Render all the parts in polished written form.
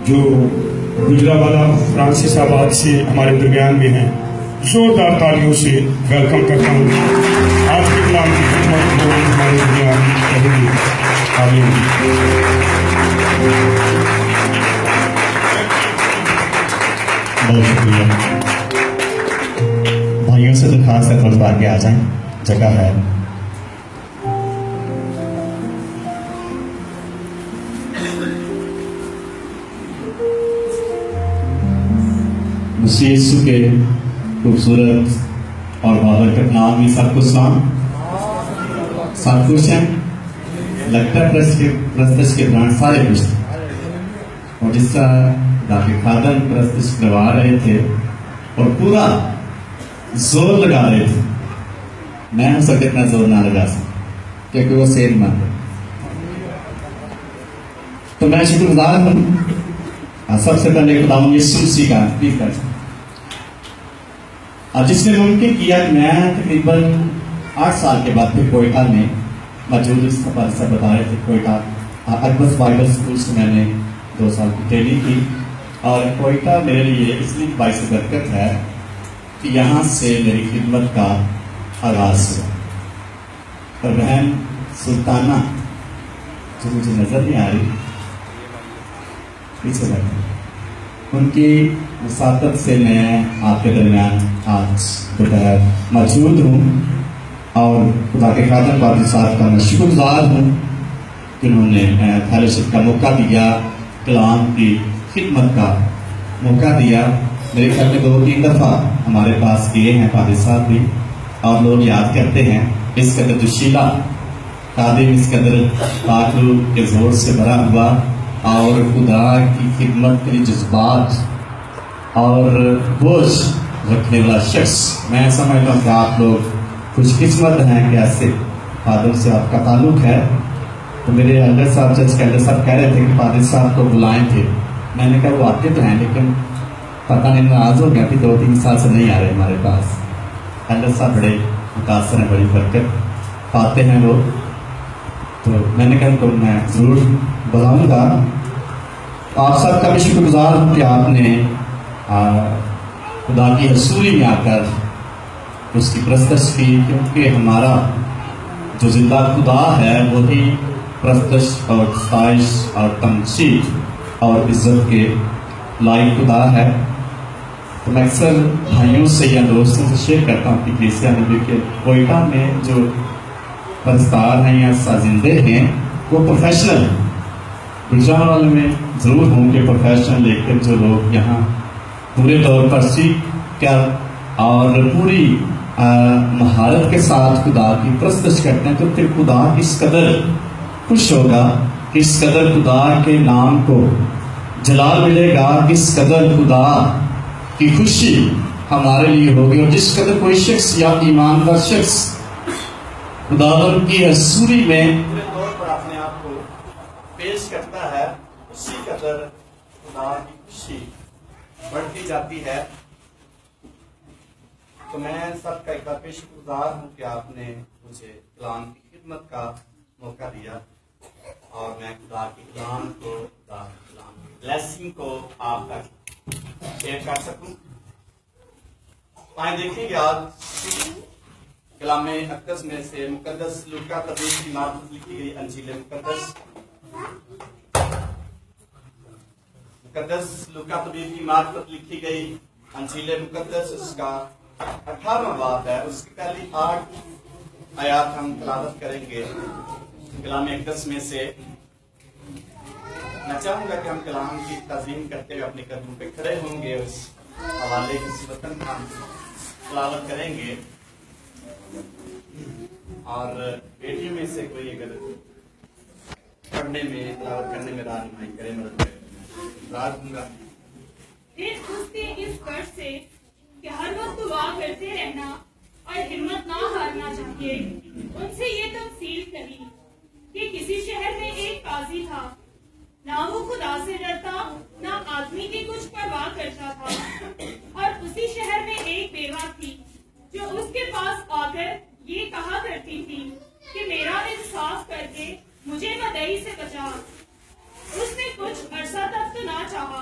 جو گجرانوالہ فرانسس آباد سے ہمارے درمیان میں ہیں، زوردار تالیوں سے ویلکم کرتا ہوں. آج کے کلام کی خدمت کو ہمارے درمیان کریں گے. آمین. بہت شکریہ بھائیوں سے. درخواست ہے تھوڑا بار کے آ جائیں، جگہ ہے. مسیح یسوع کے خوبصورت اور بابرکت نام میں سب کو سلام. سب خوش ہیں؟ لگتا ہے پرستش کے دوران سارے خوش تھے، اور جس طرح ڈاکٹر خادم پرستش کروا رہے تھے اور پورا زور لگا رہے تھے، میں ہو سکتا اتنا زور نہ لگا سکتا کیونکہ وہ صحت مند ہے. تو میں شکر گزار ہوں. سب سے پہلے خداوند یسوع مسیح کا اور جس نے ممکن کیا کہ میں تقریباً 8 سال کے بعد پھر کوئٹہ میں موجود. اس کا سب بتا رہے تھے کوئٹہ اکبر بائبل اسکول سے میں نے 2 سال کی ٹریننگ کی، اور کوئٹہ میرے لیے اس لیے باعث برکت ہے کہ یہاں سے میری خدمت کا آغاز ہوا. اور بہن سلطانہ جو مجھے نظر نہیں آ رہی پیچھے بیٹھے، ان کی وساطت سے میں آپ کے درمیان آج دوپہر موجود ہوں. اور خدا کے خادم پادری صاحب کا میں شکر گزار ہوں کہ انہوں نے فیلوشپ کا موقع دیا، کلام کی خدمت کا موقع دیا. میرے خیال میں 2-3 دفعہ ہمارے پاس گئے ہیں پادری صاحب بھی، اور لوگ یاد کرتے ہیں اس قدر جوشیلا خادم، اس قدر پاک روح کے زور سے بھرا ہوا اور خدا کی خدمت کے لیے جذبات اور بوجھ رکھنے والا شخص. میں سمجھتا ہوں کہ آپ لوگ خوش قسمت ہیں کہ ایسے خادم سے آپ کا تعلق ہے. تو میرے ایلڈر صاحب چرچ کے ایلڈر صاحب کہہ رہے تھے کہ پادری صاحب کو بلائیں تھے. میں نے کہا وہ آتے تو ہیں لیکن پتہ نہیں ناراض ہو گیا کہ 2-3 سال سے نہیں آ رہے ہمارے پاس. ایلڈر صاحب بڑے متاثر ہیں، بڑی برکت پاتے ہیں وہ. تو میں نے کہا ان کو میں ضرور بلاؤں گا. آپ سب کا بھی شکر گزار ہوں کہ آپ نے خدا کی حضوری میں آ کر اس کی پرستش کی، کیونکہ ہمارا جو زندہ خدا ہے وہی پرستش اور ستائش اور تمجید اور عزت کے لائق خدا ہے. تو میں اکثر بھائیوں سے یا دوستوں سے شیئر کرتا ہوں کہ کلیسیا نبی کے کوئٹہ میں جو پرستار ہیں یا سازندے ہیں وہ پروفیشنل ہیں. گجرانوالہ میں ضرور ہوں کہ پروفیشنل، لیکن جو لوگ یہاں پورے طور پر سیکھ کر اور پوری مہارت کے ساتھ خدا کی پرستش کرتے ہیں، تو پھر خدا کس قدر خوش ہوگا، کس قدر خدا کے نام کو جلال ملے گا، کس قدر خدا کی خوشی ہمارے لیے ہوگی. اور جس قدر کوئی شخص یا ایماندار شخص خداوند کی حضوری میں پورے طور پر اپنے آپ کو پیش کرتا ہے، اسی قدر خدا کی خوشی بڑھتی جاتی ہے. تو میں سب کا ایک بار پہ شکر گزار ہوں کہ آپ نے مجھے کلام کی خدمت کا موقع دیا، اور میں خدا کی کلام کو، خدا کی کلام کی بلیسنگ کو آپ تک شیئر کر سکوں. آئیں دیکھیں گے آج کلام اقدس میں سے مقدس لوکا تبیب کی مارفت لکھی گئی انجیل مقدس لوکا طبیب کی مارفت لکھی گئی انجیل مقدس، اس کا 18واں باب ہے. اس کی پہلی 8 آیات ہم تلاوت کریں گے کلام اقدس میں سے. میں چاہوں گا کہ ہم کلام کی تعظیم کرتے ہوئے اپنے قدموں پہ کھڑے ہوں گے، اس حوالے کی وطن کا تلاوت کریں گے. اور بیٹیوں میں سے کوئی اگر پڑھنے میں تلاوت کرنے میں رہنمائی کرے، مدد کرے، راز دوں گا. پھر اس کے اس فرض سے کہ ہر وقت دعا کرتے رہنا اور ہمت نہ ہارنا چاہیے، ان سے یہ تفصیل کہی کہ کسی شہر میں ایک قاضی تھا، نہ وہ خدا سے ڈرتا نہ آدمی کی کچھ پرواہ کرتا تھا. اور اسی شہر میں ایک بیوہ تھی جو اس کے پاس آ کر یہ کہا کرتی تھی کہ میرا انصاف کر کے مجھے بدئی سے بچا. اس نے کچھ عرصہ تک تو نہ چاہا،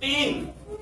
3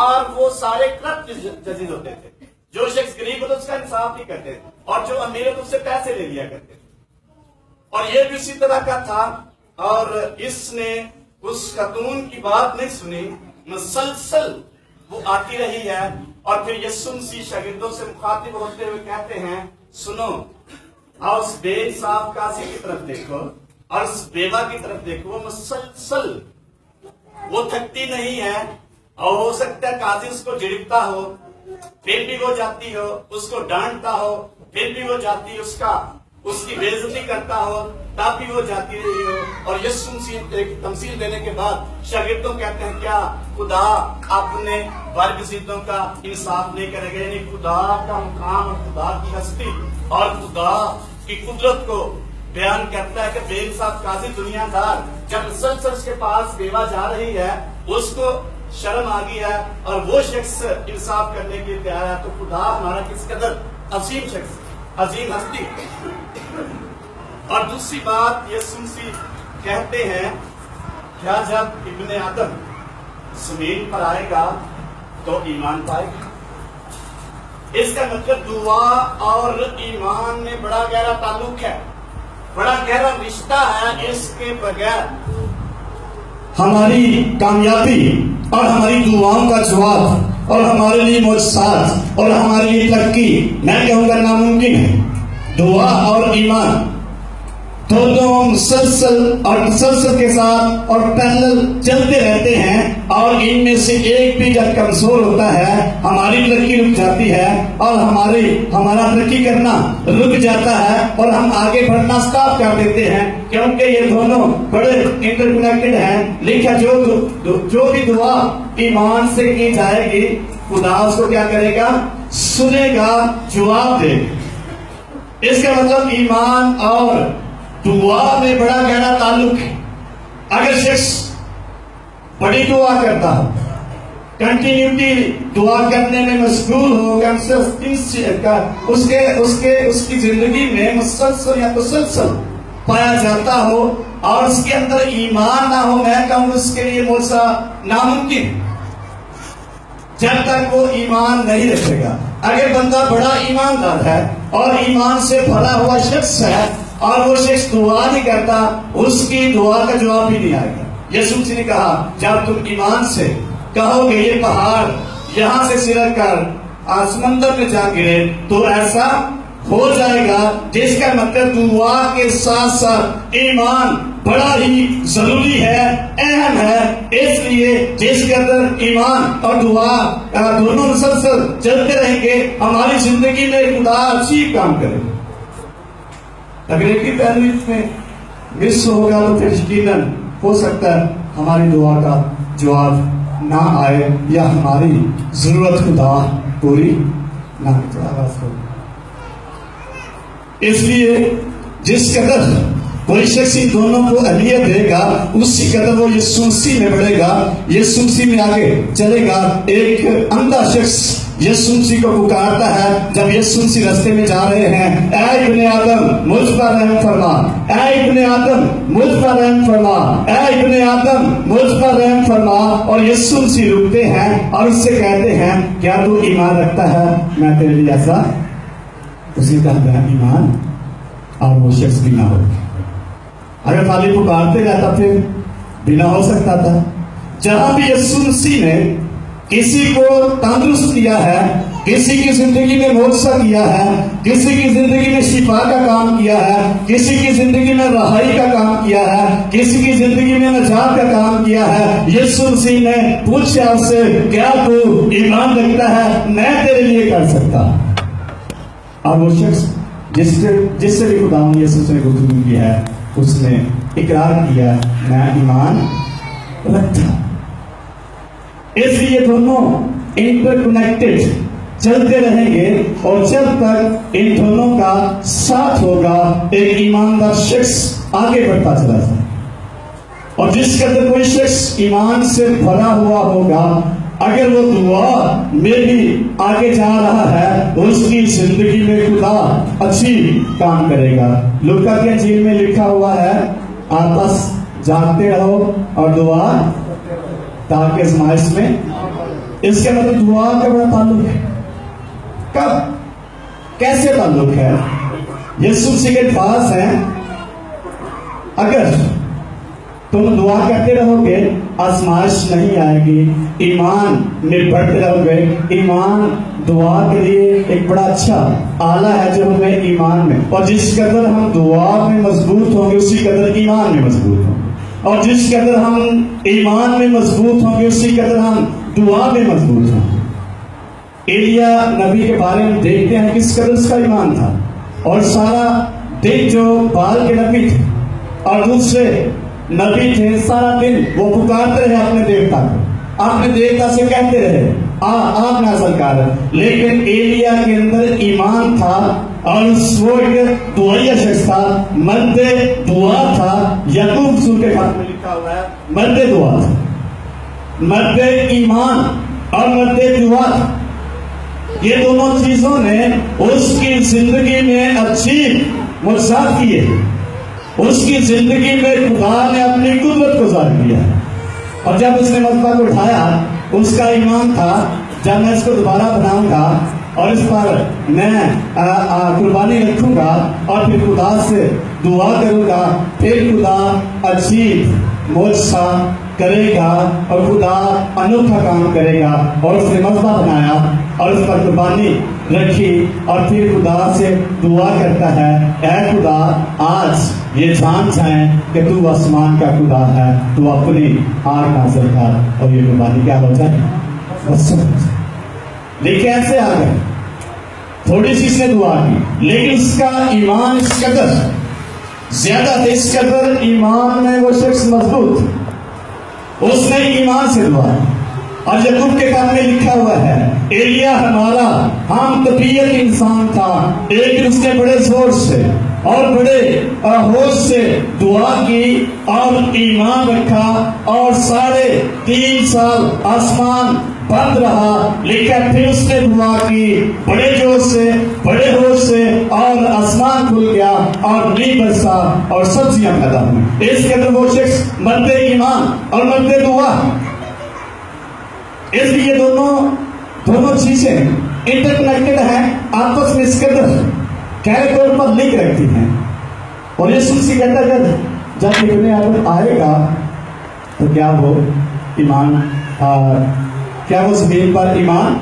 اور وہ سارے کرپٹ ججز ہوتے تھے. جو شخص غریب ہوتا اس کا انصاف نہیں کرتے اور جو امیر ہوتا اس سے پیسے لے لیا کرتے. اور یہ بھی اسی طرح کا تھا اور اس نے اس خاتون کی بات نہیں سنی. مسلسل وہ آتی رہی ہے اور پھر یسوع مسیح شاگردوں سے مخاطب ہوتے ہوئے کہتے ہیں سنو اور اس بے انصاف قاضی کی طرف دیکھو اور اس بیوہ کی طرف دیکھو. وہ مسلسل وہ تھکتی نہیں ہے اور ہو سکتا ہے قاضی اس کو جھڑکتا ہو پھر بھی وہ جاتی ہو, اس کو ڈانٹتا ہو پھر بھی وہ جاتی, اس کی بے عزتی کرتا ہو تب بھی وہ جاتی رہی ہو. اور یسوع مسیح ایک تمثیل دینے کے بعد شاگردوں کہتے ہیں کیا خدا اپنے برگزیدوں کا انصاف نہیں کرے گا؟ یعنی خدا کا مقام اور خدا کی ہستی اور خدا کی قدرت کو بیان کرتا ہے کہ بے انصاف قاضی دنیا دار جب مسلسل اس کے پاس بیوہ جا رہی ہے اس کو شرم آ گئی ہے اور وہ شخص انصاف کرنے کے لیے تیار ہے, تو خدا ہمارا کس قدر عظیم شخص, عظیم ہستی. اور دوسری بات یسوع مسیح کہتے ہیں کیا جب ابن آدم زمین پر آئے گا تو ایمان پائے گا. اس کا مطلب دعا اور ایمان میں بڑا گہرا تعلق ہے, بڑا گہرا رشتہ ہے. اس کے بغیر ہماری کامیابی اور ہماری دعاؤں کا جواب اور ہمارے لیے معجزات اور ہمارے لیے ترقی میں کہوں گا ناممکن ہے. دعا اور ایمان دونوں مسلسل کے ساتھ اور پیرلل چلتے رہتے ہیں اور ان میں سے ایک بھی جب کمزور ہوتا ہے ہماری ترقی رک جاتی ہے اور ہمارا ترقی کرنا رک جاتا ہے اور ہم آگے بڑھنا سٹاپ کر دیتے ہیں کیونکہ یہ دونوں بڑے انٹر کنیکٹڈ ہیں. لکھا جو بھی دعا ایمان سے کی جائے گی خدا اس کو کیا کرے گا؟ سنے گا, جواب دے گا. اس کا مطلب ایمان اور دعا میں بڑا گہرا تعلق ہے. اگر شخص بڑی دعا کرتا ہو, کنٹینیوٹی دعا کرنے میں مشغول ہو, اس کی زندگی میں مسلسل پایا جاتا ہو اور اس کے اندر ایمان نہ ہو, میں کہوں اس کے لیے معجزہ ناممکن. جب تک وہ ایمان نہیں رکھے گا. اگر بندہ بڑا ایماندار ہے اور ایمان سے بھرا ہوا شخص ہے اور وہ شخص دعا نہیں کرتا, اس کی دعا کا جواب بھی نہیں آئے گا. یسوع مسیح نے کہا جب تم ایمان سے کہو گے یہ پہاڑ یہاں سے سرک کر سمندر میں جا گرے تو ایسا ہو جائے گا. جس کا مطلب دعا کے ساتھ ساتھ ایمان بڑا ہی ضروری ہے, اہم ہے. اس لیے جس قدر ایمان اور دعا دونوں مسلسل چلتے رہیں گے ہماری زندگی میں خدا اچھی کام کرے گا. اگر ایک ہی پہلو میں مس ہوگا تو پھر یقیناً ہو سکتا ہے ہماری دعا کا جواب نہ آئے یا ہماری ضرورت خدا پوری نہ کرے. اس لیے جس قدر کوئی شخص ان دونوں کو اہمیت دے گا اسی قدر وہ یسوع مسیح میں بڑھے گا, یسوع مسیح میں آگے چلے گا. ایک اندھا شخص یسوع مسیح کو پکارتا ہے جب یسوع مسیح راستے میں جا رہے ہیں, اے ابن آدم مجھ پر رحم فرما, اے ابن آدم مجھ پر رحم فرما, اے ابن آدم مجھ پر رحم فرما. اور یسوع مسیح رکتے ہیں اور اس سے کہتے ہیں کیا تو ایمان رکھتا ہے میں تیرے لیے ایسا؟ اس نے کہا ایمان, اور وہ شخص بھی نہ ہو. اگر خالی پکارتے رہتا پھر بنا ہو سکتا تھا. جہاں بھی یسوع مسیح نے کسی کو تندرست کیا ہے, کسی کی زندگی میں معجزہ کیا ہے, کسی کی زندگی میں شفا کا کام کیا ہے, کسی کی زندگی میں رہائی کا کام کیا ہے, کسی کی زندگی میں نجات کا کام کیا ہے, یسوع مسیح نے پوچھا اس سے کیا تو ایمان رکھتا ہے میں تیرے لیے کر سکتا. اور وہ شخص جس سے بھی خدا یسوع نے گفتگو کی ہے اس نے اقرار کیا میں ایمان رکھتا. اس لیے دونوں انٹر کنیکٹڈ چلتے رہیں گے اور جب تک ان دونوں کا ساتھ ہوگا ایک ایماندار شخص آگے بڑھتا چلا جائے. اور جس قدر کوئی شخص ایمان سے بھرا ہوا ہوگا اگر وہ دعا میں بھی آگے جا رہا ہے اس کی زندگی میں خدا اچھی کام کرے گا. لوکا کی انجیل میں لکھا ہوا ہے آپ بس جانتے رہو اور دعا تاکہ آزمائش میں اس کے مطلب دعا کا بڑا تعلق ہے. کب کیسے تعلق ہے؟ یسوع مسیح کے الفاظ ہیں اگر تم دعا کرتے رہو گے آزمائش نہیں آئے گی. ایمان میں بڑھتے رہو گے. ایمان دعا کے لیے ایک بڑا اچھا آلہ ہے جو ہمیں ایمان میں، اور جس قدر ہم دعا میں مضبوط ہوں گے اسی قدر ایمان میں مضبوط ہوں گے، اور جس قدر ہم ایمان میں مضبوط ہوں گے اسی قدر ہم دعا میں مضبوط ہوں گے. ایلیا نبی کے بارے میں دیکھتے ہیں کس قدر اس کا ایمان تھا، اور سارا دن جو بال کے نبی تھے اور دوسرے نبی تھے سارا دن وہ پکارتے رہے اپنے دیوتا کو، اپنے دیوتا سے کہتے رہے آپ نازل کر. لیکن ایلیا کے اندر ایمان تھا اور وہ ایک دعائیا شخص تھا، مرد دعا تھا. یعقوب رسول کے خط میں لکھا ہوا ہے مرد دعا تھا، مرد ایمان اور مرد دعا تھا. یہ دونوں چیزوں نے اس کی زندگی میں اچھی معجزات کیے. اس کی زندگی میں خدا نے اپنی قدرت کو ظاہر کیا. اور جب اس نے مذبح کو اٹھایا اس کا ایمان تھا جب میں اس کو دوبارہ بناؤں گا اور اس پر میں قربانی رکھوں گا اور پھر خدا سے دعا کروں گا، پھر خدا عجیب معجزہ کرے گا اور خدا انوکھا کام کرے گا. اور اس نے مذبح بنایا اور اس پر قربانی رکھی اور پھر خدا سے دعا کرتا ہے اے خدا آج یہ جان جائیں کہ تو آسمان کا خدا ہے، تو اپنی آگ نازل کر اور یہ قربانی کیا ہو جائے. لیکن ایسے آ گئے تھوڑی سی اس نے دعا کی لیکن اس کا ایمان اس قدر زیادہ تھا، اس قدر ایمان میں وہ شخص مضبوط، اس نے ایمان سے دعا. اور یعقوب کے خط میں لکھا ہوا ہے ایلیا ہمارا ہم طبیعت انسان تھا لیکن اس نے بڑے زور سے اور بڑے ہوش سے دعا کی اور ایمان رکھا اور 3.5 سال آسمان بند رہا. لکھا پھر اس نے دعا کی بڑے جوش سے بڑے ہوش سے اور آسمان کھل گیا اور میںہ برسا اور سبزیاں پیدا ہوئی. اس کے اندر وہ شخص مرد ایمان اور مرد دعا. اس لیے دونوں چیزیں انٹر کنیکٹڈ ہیں، آپس میں اس قدر گہرے طور پر لنک رکھتی ہیں. اور یسوع مسیح کہتا ہے جب ابن آدم آئے گا تو کیا وہ ایمان کیا وہ زمین پر ایمان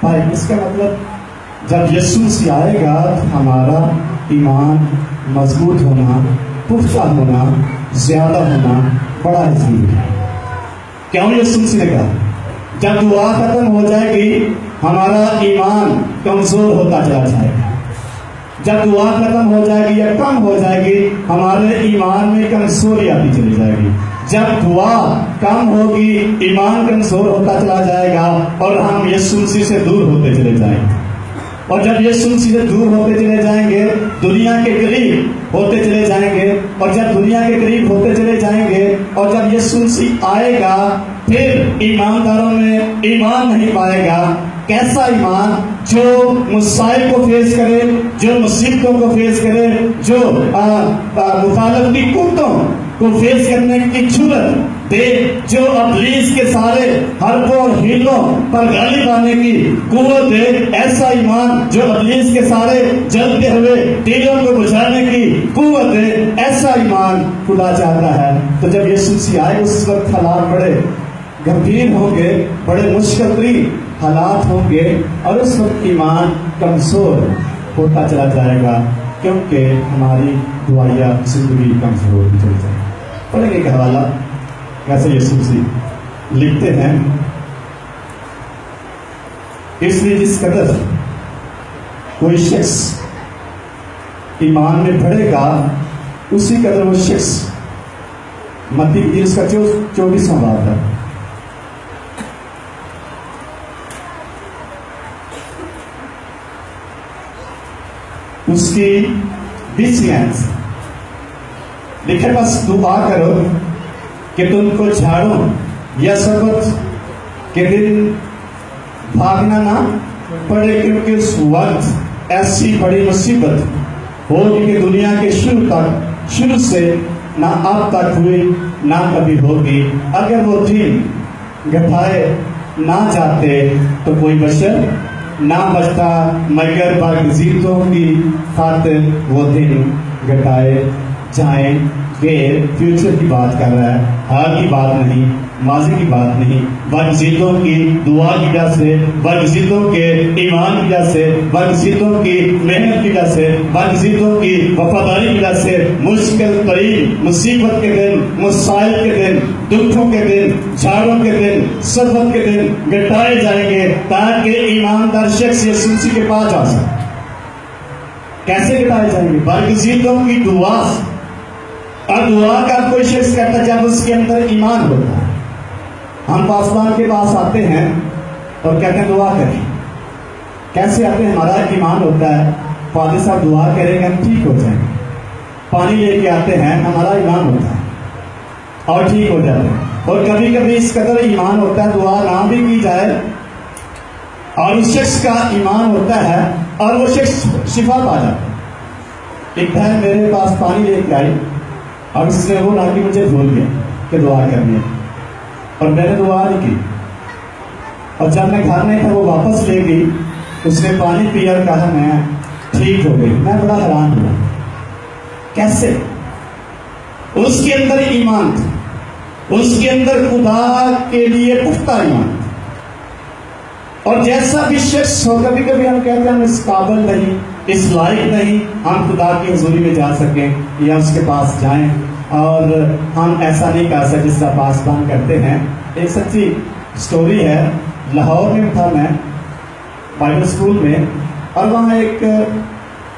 پائے. اس کا مطلب جب یسوع مسیح آئے گا تو ہمارا ایمان مضبوط ہونا، پختہ ہونا، زیادہ ہونا بڑا ضروری ہے. کیوں یسوع مسیح نے کہا جب دعا ختم ہو جائے گی ہمارا ایمان کمزور ہوتا چلا جائے گا. جب دعا ختم ہو جائے گی یا کم ہو جائے گی ہمارے ایمان میں کمزوری آتی چلی جائے گی. جب دعا کم ہوگی ایمان کمزور ہوتا چلا جائے گا اور ہم یسوع مسیح سے دور ہوتے چلے جائیں گے. اور جب یسوع مسیح سے دور ہوتے چلے جائیں گے دنیا کے قریب ہوتے چلے جائیں گے. اور جب دنیا کے قریب ہوتے چلے جائیں گے اور جب یسوع مسیح آئے گا پھر ایمانداروں میں ایمان نہیں پائے گا. کیسا ایمان جو مصائب کو فیس کرے، جو مصیبتوں کو فیس کرے، جو مخالفتی قوتوں کو فیس کرنے کی جرأت دے، جو ابلیس کے سارے حربوں اور ہیلوں پر غالب آنے کی قوت دے. ایسا ایمان جو ابلیس کے سارے جلتے ہوئے تیروں کو بجھانے کی قوت دے، ایسا ایمان خدا چاہتا ہے. تو جب یسوع مسیح آئے اس وقت حالات بڑے گمبھیر ہوں گے، بڑے مشکل ترین حالات ہوں گے اور اس وقت ایمان کمزور ہوتا چلا جائے گا کیونکہ ہماری دعائیا زندگی کمزور ہوتی چلی جائے گی. پڑھیں گے ایک حوالہ کیسے یسوع مسیح لکھتے ہیں اس لیے جس قدر کوئی شخص ایمان میں بڑھے گا اسی قدر وہ شخص متی کی اس کا 24واں باب ہے. اس کی 20 آیت لکھے بس دعا کرو کہ تم کو جھاڑوں یا سبت کے دن بھاگنا نہ پڑے کیونکہ اس وقت ایسی بڑی مصیبت ہوگی کہ دنیا کے شروع سے نہ اب تک ہوئی نہ کبھی ہوگی. اگر وہ دن گھٹائے نہ جاتے تو کوئی بشر نہ بچتا، مگر برگزیدوں کی خاطر وہ دن گٹائے جائیں گے۔ فیوچر کی بات کر رہا ہے، حال کی بات نہیں، ماضی کی بات نہیں۔ برگزیدوں کی دعا کی وجہ سے، برگزیدوں کے ایمان کی وجہ سے، برگزیدوں کی محنت کی وجہ سے، برگزیدوں کی وفاداری کی وجہ سے مشکل ترین مصیبت کے دن، مسائل کے دن، دکھوں کے دن، جھاڑوں کے دن، صبر کے دن گٹائے جائیں گے تاکہ ایماندار شخص یسوع مسیح کے پاس آ سکے۔ کیسے گٹائے جائیں گے؟ برگزیدوں کی دعا سے۔ اور دعا کا کوئی شخص کرتا ہے جب اس کے اندر ایمان ہوتا ہے۔ ہم پاسبان کے پاس آتے ہیں اور کہتے ہیں دعا کریں۔ کیسے آتے ہیں؟ ہمارا ایمان ہوتا ہے پادری صاحب دعا کریں گے ہم ٹھیک ہو جائیں گے۔ پانی لے کے آتے ہیں، ہمارا ایمان ہوتا ہے اور ٹھیک ہو جاتے ہیں۔ اور کبھی کبھی اس قدر ایمان ہوتا ہے دعا نہ بھی کی جائے اور اس شخص کا ایمان ہوتا ہے اور وہ شخص شفا پا جاتا ہے۔ ایک بہن میرے پاس پانی لے کے آئی اور اس نے وہ لا کے مجھے بھول گیا کہ دعا کرنی ہے اور میں نے دعا نہیں کی، اور جب میں گھر نہیں تھا وہ واپس لے گئی، اس نے پانی پیا اور کہا میں ٹھیک ہو گئی۔ میں بڑا حیران ہوا کیسے؟ اس کے اندر ایمان تھا، اس کے اندر خدا کے لیے پختہ ایمان تھا۔ اور جیسا بھی شخص ہو، کبھی کبھی ہم کہتے ہیں ہم اس قابل نہیں، اس لائق نہیں ہم خدا کی حضوری میں جا سکیں یا اس کے پاس جائیں، اور ہم ایسا نہیں کر سکتے جس کا پاسبان کرتے ہیں۔ ایک سچی سٹوری ہے، لاہور میں تھا میں بائبل اسکول میں، اور وہاں ایک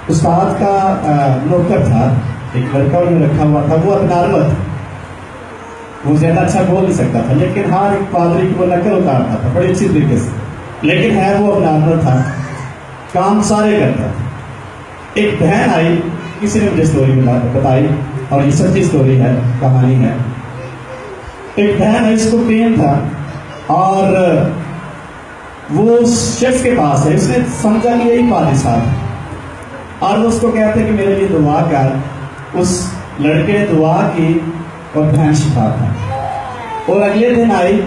استاد کا نوکر تھا، ایک لڑکا انہوں نے رکھا ہوا تھا، وہ ابنارمل تھا، وہ زیادہ اچھا بول نہیں سکتا تھا، لیکن ہر ایک پادری کی وہ نقل اتارتا تھا بڑی اچھی طریقے سے، لیکن ہے وہ ابنارمل تھا، کام سارے کرتا تھا۔ ایک بہن آئی، کسی نے مجھے اسٹوری بتائی اور یہ سچی اسٹوری ہے، کہانی ہے۔ ایک بہن آئی، اس کو پین تھا اور وہ شیف کے پاس ہے، اس نے سمجھا کہ یہی پادری صاحب، اور وہ اس کو کہتے ہیں کہ میرے لیے دعا کر۔ اس لڑکے نے دعا کی اور بہن شفا تھا۔ اور اگلے دن آئی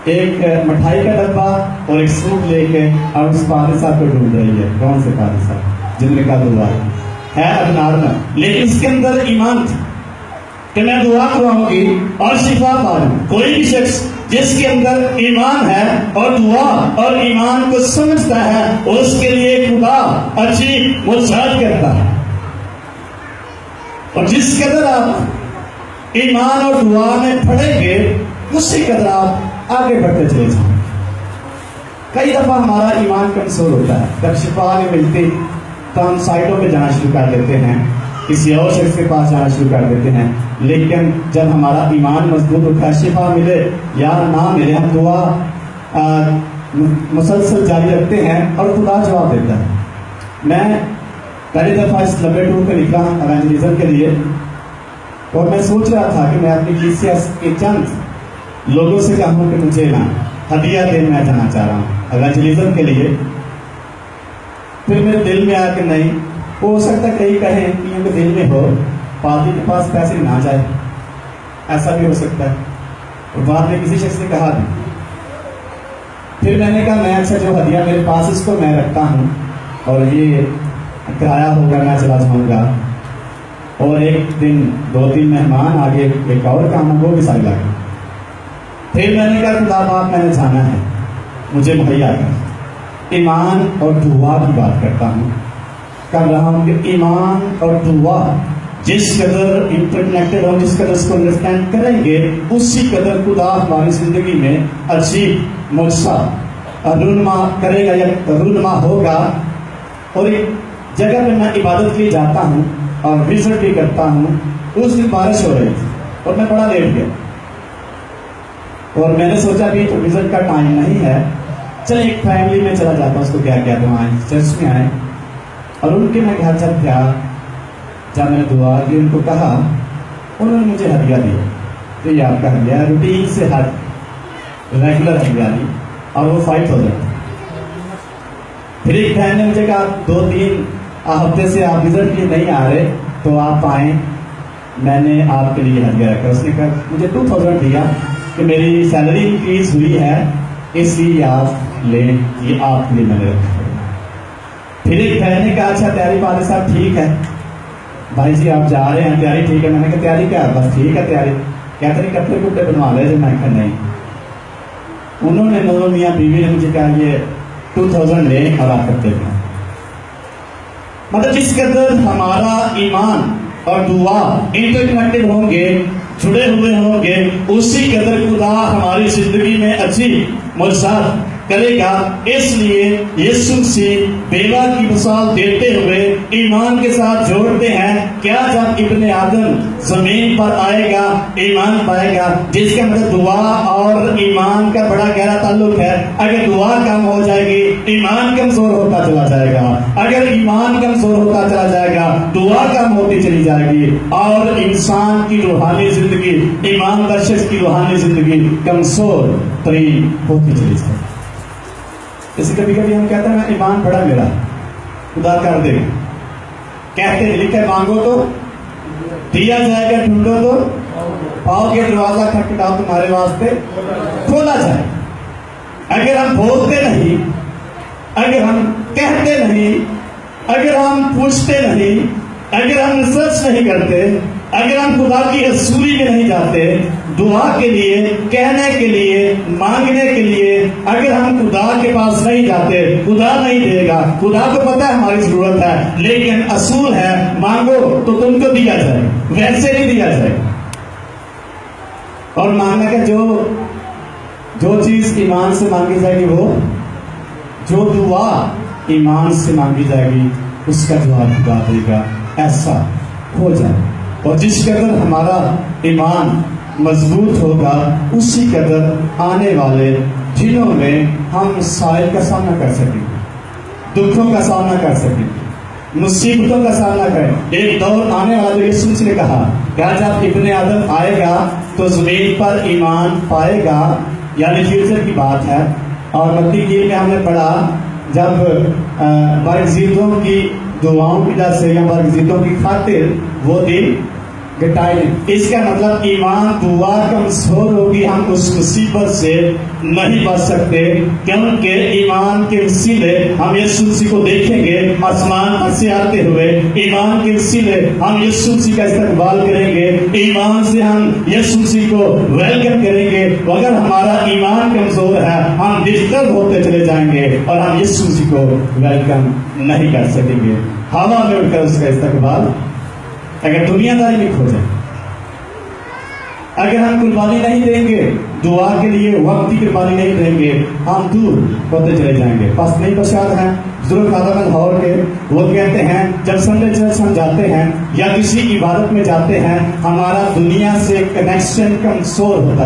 ایک مٹھائی کا ڈبہ اور ایک سوٹ لے کے، اور اس پادری صاحب کو ڈھونڈ رہی ہے، کون سے پادری صاحب جن نے کہا دعا ہے اب نارمل، لیکن اس کے اندر ایمان تھا کہ میں دعا کراؤں گی اور شفا پاؤں۔ کوئی بھی شخص جس کے اندر ایمان ہے اور دعا اور ایمان کو سمجھتا ہے، اس کے لیے خدا اچھی معجزات کرتا ہے۔ اور جس قدر آپ ایمان اور دعا میں پڑھیں گے، اسی قدر آپ آگے بڑھتے چلے جائیں۔ کئی دفعہ ہمارا ایمان کمزور ہوتا ہے، جب شفا نہیں ملتی تو ہم سائٹوں پہ جانا شروع کر دیتے ہیں، کسی اور شخص کے پاس جانا شروع کر دیتے ہیں، لیکن جب ہمارا ایمان مضبوط ہوتا ہے، شفا ملے یا نہ ملے، ہم دعا مسلسل جاری رکھتے ہیں اور خدا جواب دیتا ہے۔ میں پہلی دفعہ اس لمبے ٹور پہ نکلا ایونجلزم کے لیے، اور میں سوچ رہا تھا کہ میں اپنی کلیسیا کے چند لوگوں سے کہوں کہ مجھے نا ہدیہ دین میں جانا چاہ رہا ہوں ایونجلزم کے لیے۔ پھر میرے دل میں آیا کہ نہیں، ہو سکتا کئی کہیں کہ ان کے دل میں ہو پادری کے پاس پیسے نہ جائے، ایسا بھی ہو سکتا ہے، اور بعد میں کسی شخص نے کہا بھی۔ پھر میں نے کہا میں اچھا جو ہدیہ میرے پاس اس کو میں رکھتا ہوں، اور یہ کرایہ ہوگا میں چلا جاؤں گا۔ اور ایک دن 2-3 مہمان آگے، ایک اور کام وہ بھی سارے لگے۔ پھر میں نے کہا خدا باپ میں نے جانا ہے، مجھے مہیا کر۔ ایمان اور دعا کی بات کرتا ہوں، کر رہا ہوں کہ ایمان اور دعا جس قدر انٹرکنیکٹڈ ہو، جس قدر اس کو انڈرسٹینڈ کریں گے، اسی قدر خدا ہماری زندگی میں عجیب معجزہ رونما کرے گا یا رونما ہوگا۔ اور ایک جگہ پہ میں عبادت کے لیے جاتا ہوں اور وزٹ بھی کرتا ہوں، اس دن بارش ہو رہی تھی اور میں بڑا لیٹ گیا، اور میں نے سوچا کہ وزٹ کا ٹائم نہیں ہے، چل ایک فیملی میں چلا جاتا ہوں، اس کو کیا کیا تم آئے چرچ میں آئے، اور ان کے میں گھر جب گیا، جب میں نے دعا کی، ان کو کہا، انہوں نے مجھے ہدیہ دیا، تو یہ آپ کا ہدیہ ہے، روٹین سے ہٹ ریگولر ہدیہ دی، اور وہ 5,000۔ پھر ایک بہن نے مجھے کہا 2-3 ہفتے سے آپ وزٹ کے لیے نہیں آ رہے تو آپ آئیں، میں نے آپ کے لیے ہدیہ رکھا۔ اس نے کہا مجھے 2,000 دیا کہ میری سیلری انکریز ہوئی ہے اس لیے آپ لیں، یہ آپ کے لیے میں نے رکھا ہے۔ پھر ایک بہن نے کہا اچھا تیاری والد صاحب ٹھیک ہے بھائی جی آپ جا رہے ہیں، تیاری ٹھیک ہے؟ میں نے کہا تیاری کیا؟ بس ٹھیک ہے تیاری۔ کہتے ہیں کپڑے کپڑے بنوا لے جو؟ میں کہا نہیں۔ انہوں نے دونوں میاں بیوی نے مجھے کہا یہ 2000 لیں اور آپ کرتے ہیں۔ مطلب جس قدر ہمارا ایمان اور دعا انٹرکنیکٹڈ ہوں گے، جڑے ہوئے ہوں گے، اسی قدر خدا ہماری زندگی میں اچھی معجزات کرے گا۔ اس لیے یسوع مسیح بیوہ کی مثال دیتے ہوئے ایمان کے ساتھ جوڑتے ہیں، کیا جب ابن آدم زمین پر آئے گا ایمان پائے گا، جس کا مطلب دعا اور ایمان کا بڑا گہرا تعلق ہے۔ اگر دعا کم ہو جائے گی ایمان کمزور ہوتا چلا جائے گا، اگر ایمان کمزور ہوتا چلا جائے گا دعا کم ہوتی چلی جائے گی، اور انسان کی روحانی زندگی، ایماندار شخص کی روحانی زندگی کمزور ترین ہوتی چلی جائے گی۔ اس کبھی کبھی ہم کہتے ہیں ایمان بڑا میرا خدا کر دے، کہتے ہیں لکھے مانگو تو دیا جائے گا، ڈھونڈو تو پاؤ کے دروازہ کھٹکھٹاؤ تمہارے واسطے کھولا جائے۔ اگر ہم بولتے نہیں، اگر ہم کہتے نہیں، اگر ہم پوچھتے نہیں، اگر ہم ریسرچ نہیں کرتے، اگر ہم خدا کی حضوری میں نہیں جاتے دعا کے لیے، کہنے کے لیے، مانگنے کے لیے، اگر ہم خدا کے پاس نہیں جاتے خدا نہیں دے گا۔ خدا کو پتا ہے ہماری ضرورت ہے، لیکن اصول ہے مانگو تو تم کو دیا جائے، ویسے نہیں دیا جائے۔ اور مانگنے کا جو چیز ایمان سے مانگی جائے گی، وہ جو دعا ایمان سے مانگی جائے گی اس کا جواب خدا دے گا، ایسا ہو جائے۔ اور جس قدر ہمارا ایمان مضبوط ہوگا اسی قدر آنے والے دنوں میں ہم مسائل کا سامنا کر سکیں گے، دکھوں کا سامنا کر سکیں گے، مصیبتوں کا سامنا کریں۔ ایک دور آنے والا جو یسوع نے کہا کہ جب ابن آدم آئے گا تو زمین پر ایمان پائے گا، یعنی فیوچر کی بات ہے۔ اور متی کی میں ہم نے پڑھا جب برگزیدوں کی دعاؤں کی وجہ سے یا برگزیدوں کی خاطر وہ دن گٹائے، اس کا مطلب ایمان دعا کمزور ہوگی، ہم اس مصیبت سے نہیں بچ سکتے، کیونکہ ایمان کے وسیلے ہم یسوع مسیح کو دیکھیں گے آسمان پر سے آتے ہوئے، ایمان کے وسیلے ہم یسوع مسیح کا استقبال کریں گے، ایمان سے ہم یسوع مسیح کو ویلکم کریں گے۔ اگر ہمارا ایمان کمزور ہے ہم ڈسٹرب ہوتے چلے جائیں گے اور ہم یسوع مسیح کو ویلکم نہیں کر سکیں گے، ہوا میں اڑ کر اس کا استقبال۔ اگر دنیا داری میں کھو جائے، اگر ہم قربانی نہیں دیں گے دعا کے لیے، وقتی قربانی نہیں دیں گے، ہم دور ہوتے چلے جائیں گے۔ پس نہیں بشار ہیں بزرگ خادم لاہور کے، وہ کہتے ہیں جب سنڈے چرچ ہم جاتے ہیں یا کسی عبادت میں جاتے ہیں ہمارا دنیا سے کنیکشن کمزور ہوتا ہے۔